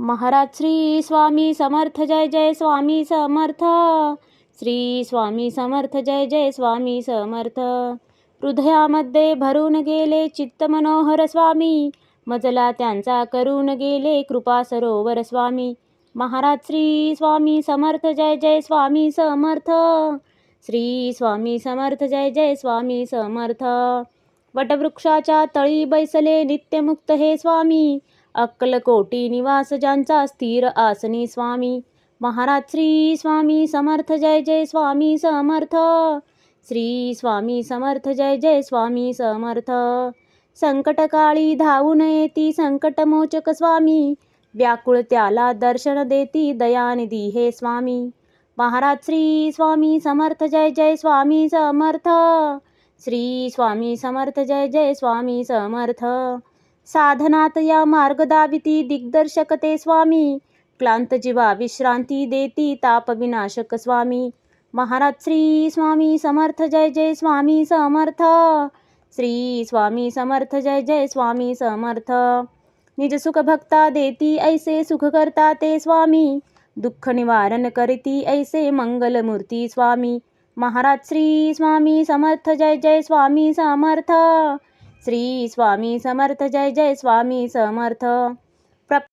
महाराज श्री स्वामी समर्थ, जय जय स्वामी समर्थ. श्री स्वामी समर्थ, जय जय स्वामी समर्थ. हृदयामध्ये भरून गेले चित्त मनोहर स्वामी, मजला त्यांचा करून गेले कृपा सरोवर स्वामी. महाराज श्री स्वामी समर्थ, जय जय स्वामी समर्थ. श्री स्वामी समर्थ, जय जय स्वामी समर्थ. वटवृक्षाच्या तळी बैसले नित्यमुक्त हे स्वामी, अक्कलकोटी निवास ज्यांचा स्थिर आसनी स्वामी. महाराज श्री स्वामी समर्थ, जय जय स्वामी समर्थ. श्री स्वामी समर्थ, जय जय स्वामी समर्थ. संकटकाळी धावून येती संकटमोचक स्वामी, व्याकुळ त्याला दर्शन देती दयानिधी हे स्वामी. महाराज श्री स्वामी समर्थ, जय जय स्वामी समर्थ. श्री स्वामी समर्थ, जय जय स्वामी समर्थ. साधनात या मार्ग दाविती दिग्दर्शक ते स्वामी, क्लांत जीवा विश्रांती देती ताप विनाशक स्वामी. महाराज श्री स्वामी समर्थ, जय जय स्वामी समर्थ. श्री स्वामी समर्थ, जय जय स्वामी समर्थ. निज सुख भक्ता देती ऐसे सुख करता ते स्वामी, दुःख निवारण करती ऐसे मंगलमूर्ती स्वामी. महाराज श्री स्वामी समर्थ, जय जय स्वामी समर्थ. श्री स्वामी समर्थ, जय जय स्वामी समर्थ.